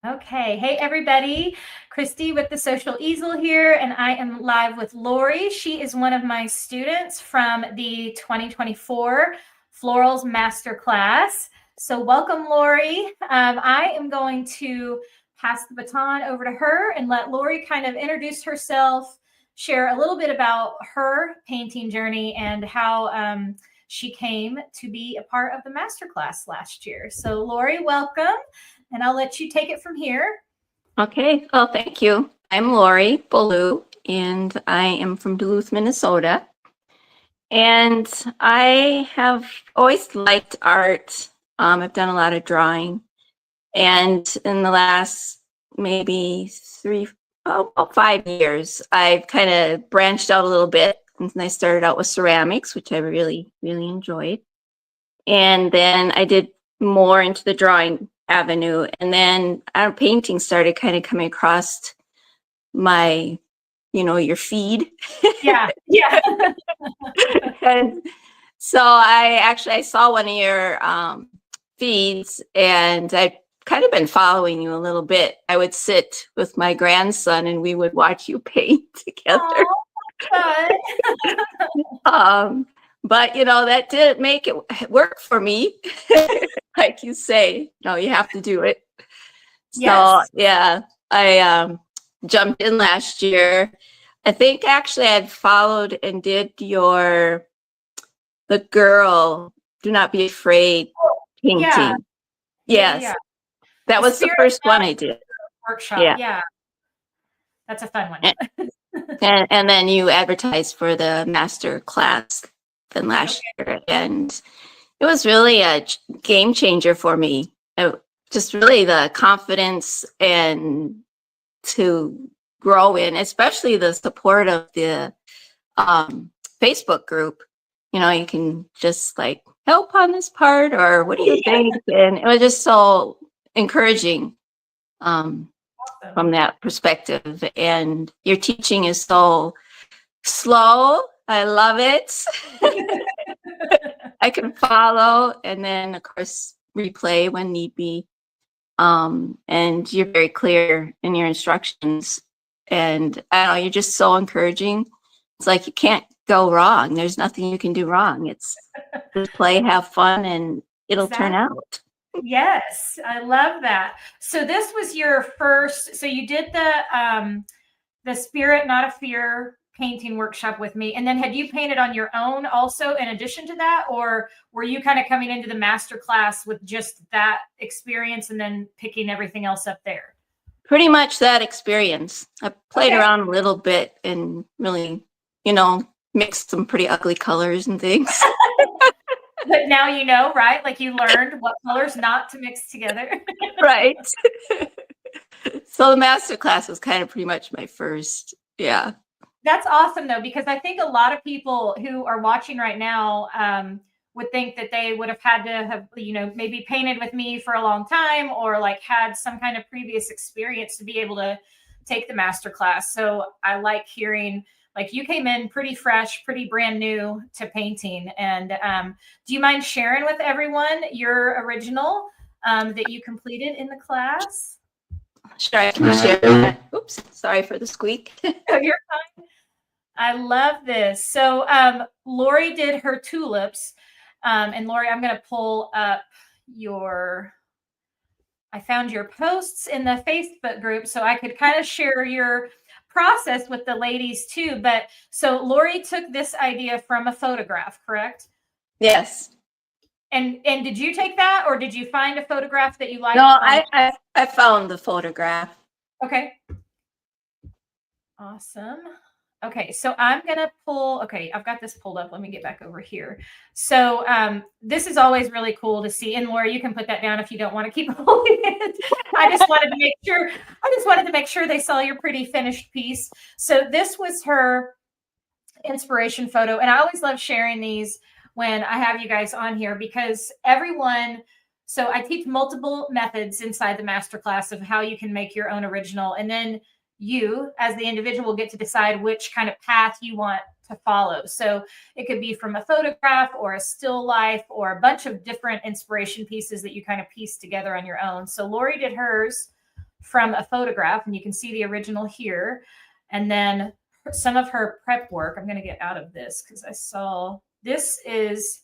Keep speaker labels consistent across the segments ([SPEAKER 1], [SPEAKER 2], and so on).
[SPEAKER 1] Okay. Hey, everybody. Christie with the Social Easel here, and I am live with Lori. She is one of my students from the 2024 Florals Masterclass. So welcome, Lori. I am going to pass the baton over to her and let Lori kind of introduce herself, share a little bit about her painting journey and how she came to be a part of the masterclass last year. So Lori, welcome. And I'll let you take it from here.
[SPEAKER 2] Okay, well, thank you. I'm Lori Ballou, and I am from Duluth, Minnesota. And I have always liked art. I've done a lot of drawing. And in the last maybe 5 years, I've kind of branched out a little bit. And I started out with ceramics, which I really, really enjoyed. And then I did more into the drawing avenue, and then our painting started kind of coming across my, your feed.
[SPEAKER 1] Yeah.
[SPEAKER 2] And so I saw one of your feeds, and I've kind of been following you a little bit. I would sit with my grandson and we would watch you paint together. But that didn't make it work for me. Like you say, no, you have to do it.
[SPEAKER 1] Yes.
[SPEAKER 2] So yeah, I jumped in last year. I think actually I'd followed and did the girl, Do Not Be Afraid painting.
[SPEAKER 1] Yeah.
[SPEAKER 2] Yes.
[SPEAKER 1] Yeah.
[SPEAKER 2] That was the first one I did.
[SPEAKER 1] Workshop. Yeah. That's a fun one.
[SPEAKER 2] And then you advertised for the master class than last year, and it was really a game changer for me. Just really the confidence and to grow in, especially the support of the Facebook group. You can just like help on this part, or what do you think? And it was just so encouraging from that perspective. And your teaching is so slow. I love it. I can follow, and then of course replay when need be. And you're very clear in your instructions, and I don't know, you're just so encouraging. It's like you can't go wrong. There's nothing you can do wrong. It's just play, have fun, and it'll turn out.
[SPEAKER 1] Yes, I love that. So this was your first. So you did the Spirit Not a Fear painting workshop with me, and then had you painted on your own also in addition to that, or were you kind of coming into the master class with just that experience and then picking everything else up there?
[SPEAKER 2] Pretty much that experience. I played around a little bit and really, mixed some pretty ugly colors and things.
[SPEAKER 1] But now you know, right? Like you learned what colors not to mix together.
[SPEAKER 2] Right. So the master class was kind of pretty much my first. Yeah.
[SPEAKER 1] That's awesome though, because I think a lot of people who are watching right now would think that they would have had to have, maybe painted with me for a long time, or like had some kind of previous experience to be able to take the master class. So I like hearing, like, you came in pretty fresh, pretty brand new to painting. And do you mind sharing with everyone your original that you completed in the class?
[SPEAKER 2] Sure, I can share that. Oops, sorry for the squeak.
[SPEAKER 1] Oh, you're fine. I love this. So Lori did her tulips. And Lori, I'm going to pull up I found your posts in the Facebook group so I could kind of share your process with the ladies too. But so Lori took this idea from a photograph, correct?
[SPEAKER 2] Yes.
[SPEAKER 1] And did you take that, or did you find a photograph that you liked?
[SPEAKER 2] No, I found the photograph.
[SPEAKER 1] Okay. Awesome. Okay, so I'm going to pull, I've got this pulled up. Let me get back over here. So this is always really cool to see. And Laura, you can put that down if you don't want to keep holding it. I just wanted to make sure they saw your pretty finished piece. So this was her inspiration photo. And I always love sharing these when I have you guys on here, because so I teach multiple methods inside the masterclass of how you can make your own original. And then you as the individual get to decide which kind of path you want to follow. So it could be from a photograph or a still life or a bunch of different inspiration pieces that you kind of piece together on your own. So Lori did hers from a photograph, and you can see the original here. And then some of her prep work, I'm going to get out of this because I saw this is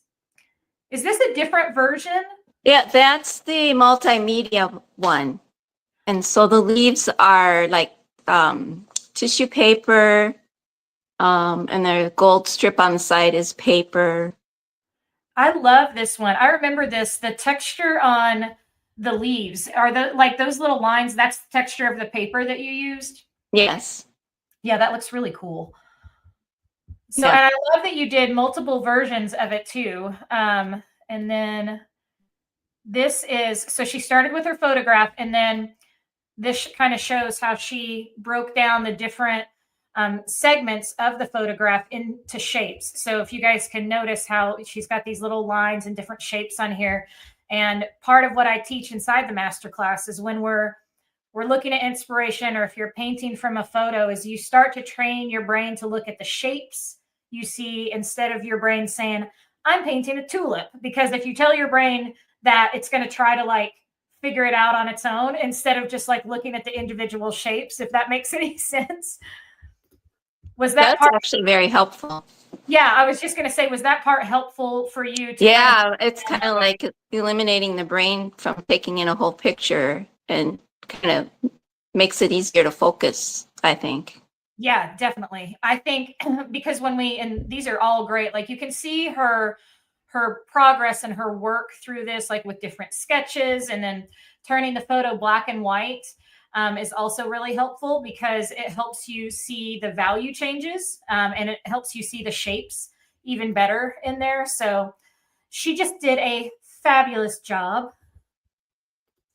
[SPEAKER 1] this a different version?
[SPEAKER 2] Yeah, that's the multimedia one. And so the leaves are like tissue paper, and the gold strip on the side is paper.
[SPEAKER 1] I love this one. I remember this. The texture on the leaves are like those little lines. That's the texture of the paper that you used.
[SPEAKER 2] Yes.
[SPEAKER 1] Yeah, that looks really cool. So,
[SPEAKER 2] Yeah.
[SPEAKER 1] and I love that you did multiple versions of it too. And then this is, so she started with her photograph, and then this kind of shows how she broke down the different segments of the photograph into shapes. So if you guys can notice how she's got these little lines and different shapes on here. And part of what I teach inside the masterclass is when we're looking at inspiration, or if you're painting from a photo, is you start to train your brain to look at the shapes you see instead of your brain saying, I'm painting a tulip. Because if you tell your brain that, it's going to try to like figure it out on its own instead of just like looking at the individual shapes, if that makes any sense. Was that
[SPEAKER 2] That's actually very helpful.
[SPEAKER 1] Yeah, I was just going to say, was that part helpful for you?
[SPEAKER 2] Yeah, it's kind of like eliminating the brain from taking in a whole picture, and kind of makes it easier to focus, I think.
[SPEAKER 1] Yeah, definitely. I think because and these are all great, like you can see her progress and her work through this, like with different sketches, and then turning the photo black and white is also really helpful because it helps you see the value changes, and it helps you see the shapes even better in there. So she just did a fabulous job.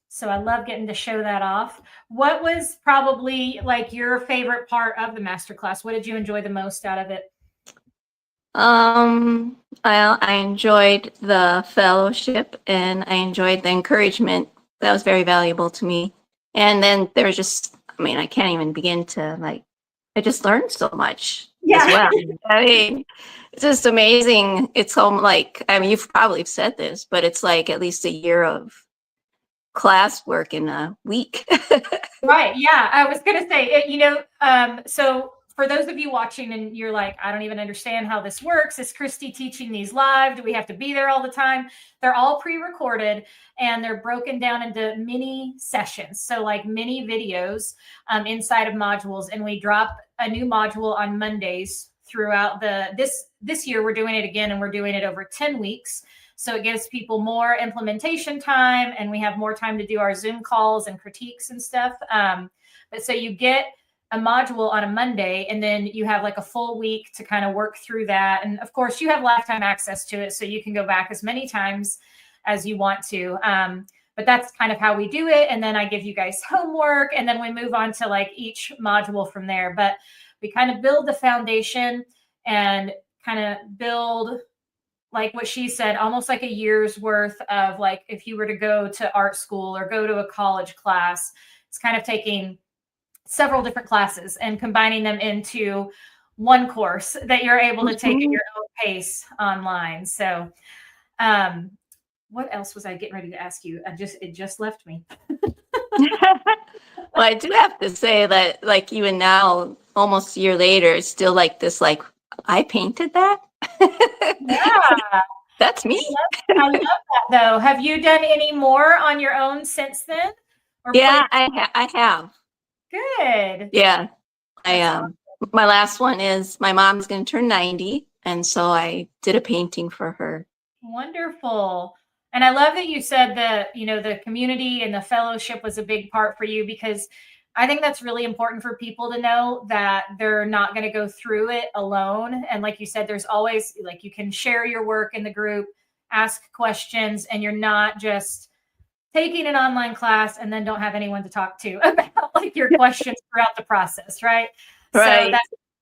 [SPEAKER 1] So I love getting to show that off. What was probably like your favorite part of the masterclass? What did you enjoy the most out of it?
[SPEAKER 2] I enjoyed the fellowship, and I enjoyed the encouragement. That was very valuable to me. And then there was just, I mean, I can't even begin to like, I just learned so much as well. I mean, it's just amazing. It's like, I mean, you've probably said this, but it's like at least a year of classwork in a week.
[SPEAKER 1] Right. Yeah. I was going to say, so for those of you watching and you're like, I don't even understand how this works. Is Christie teaching these live? Do we have to be there all the time? They're all pre-recorded, and they're broken down into mini sessions. So like mini videos inside of modules. And we drop a new module on Mondays throughout this year. We're doing it again, and we're doing it over 10 weeks. So it gives people more implementation time, and we have more time to do our Zoom calls and critiques and stuff. But so you get a module on a Monday, and then you have like a full week to kind of work through that. And of course, you have lifetime access to it, so you can go back as many times as you want to. But that's kind of how we do it. And then I give you guys homework, and then we move on to like each module from there. But we kind of build the foundation and kind of build, like what she said, almost like a year's worth of, like, if you were to go to art school or go to a college class, it's kind of taking several different classes and combining them into one course that you're able to take at your own pace online. So what else was I getting ready to ask you? It just left me.
[SPEAKER 2] Well, I do have to say that, like, even now, almost a year later, it's still like this, like, I painted that?
[SPEAKER 1] Yeah.
[SPEAKER 2] That's me.
[SPEAKER 1] I love that, though. Have you done any more on your own since then?
[SPEAKER 2] Yeah, I have.
[SPEAKER 1] Good.
[SPEAKER 2] Yeah. My last one is my mom's going to turn 90. And so I did a painting for her.
[SPEAKER 1] Wonderful. And I love that you said that, the community and the fellowship was a big part for you, because I think that's really important for people to know that they're not going to go through it alone. And like you said, there's always, like, you can share your work in the group, ask questions, and you're not just taking an online class and then don't have anyone to talk to about like your questions throughout the process, right?
[SPEAKER 2] Right.
[SPEAKER 1] So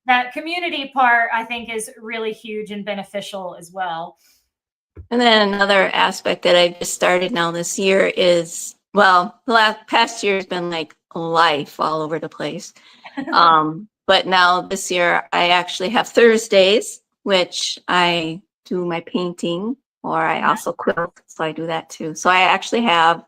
[SPEAKER 1] that community part, I think, is really huge and beneficial as well.
[SPEAKER 2] And then another aspect that I just started now this year is, well, the past year has been like life all over the place. But now this year I actually have Thursdays, which I do my painting, or I also quilt. So I do that too. So I actually have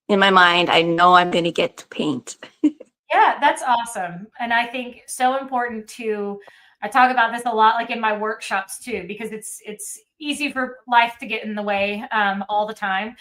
[SPEAKER 2] in my mind, I know I'm going to get to paint.
[SPEAKER 1] Yeah, that's awesome. And I think so important to, I talk about this a lot, like in my workshops too, because it's easy for life to get in the way all the time.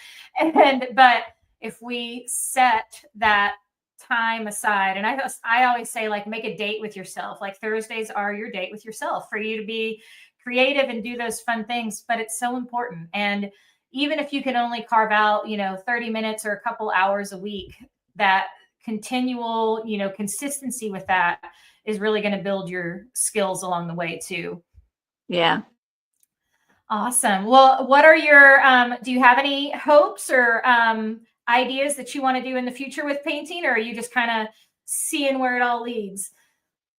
[SPEAKER 1] But if we set that time aside, and I always say, like, make a date with yourself. Like Thursdays are your date with yourself for you to be creative and do those fun things. But it's so important. And even if you can only carve out, 30 minutes or a couple hours a week, that continual, consistency with that is really going to build your skills along the way too.
[SPEAKER 2] Yeah.
[SPEAKER 1] Awesome. Well, what are your, do you have any hopes or ideas that you want to do in the future with painting, or are you just kind of seeing where it all leads?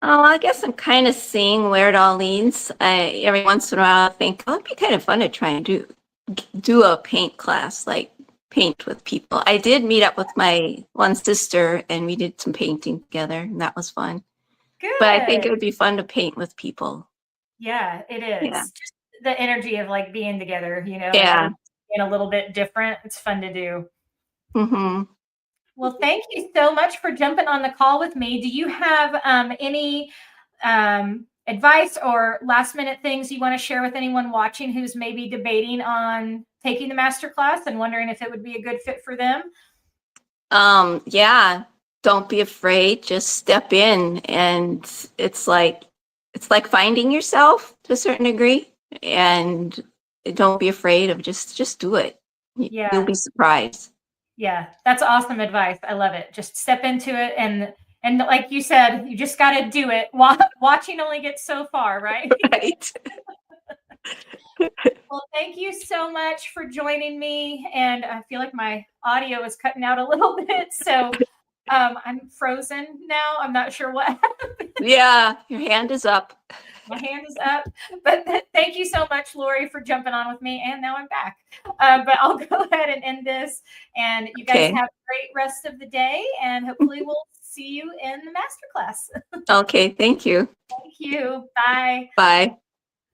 [SPEAKER 2] Oh, I guess I'm kind of seeing where it all leads. Every once in a while I think, oh, it'd be kind of fun to try and do a paint class, like paint with people. I did meet up with my one sister and we did some painting together, and that was fun.
[SPEAKER 1] Good.
[SPEAKER 2] But I think it would be fun to paint with people.
[SPEAKER 1] Yeah, it is.
[SPEAKER 2] Yeah.
[SPEAKER 1] Just the energy of like being together,
[SPEAKER 2] Yeah.
[SPEAKER 1] being a little bit different. It's fun to do.
[SPEAKER 2] Mm-hmm.
[SPEAKER 1] Well, thank you so much for jumping on the call with me. Do you have any advice or last minute things you want to share with anyone watching who's maybe debating on taking the master class and wondering if it would be a good fit for them?
[SPEAKER 2] Yeah, don't be afraid, just step in, and it's like finding yourself to a certain degree, and don't be afraid of just do it.
[SPEAKER 1] Yeah.
[SPEAKER 2] You'll be surprised.
[SPEAKER 1] Yeah, that's awesome advice. I love it. Just step into it, and like you said, you just got to do it. Watching only gets so far, right?
[SPEAKER 2] Right.
[SPEAKER 1] Well, thank you so much for joining me. And I feel like my audio is cutting out a little bit, so I'm frozen now. I'm not sure what happened.
[SPEAKER 2] Yeah, your hand is up.
[SPEAKER 1] My hand is up. But thank you so much, Lori, for jumping on with me. And now I'm back. But I'll go ahead and end this. And you guys have a great rest of the day. And hopefully we'll see you in the masterclass.
[SPEAKER 2] Okay, thank you.
[SPEAKER 1] Thank you. Bye.
[SPEAKER 2] Bye.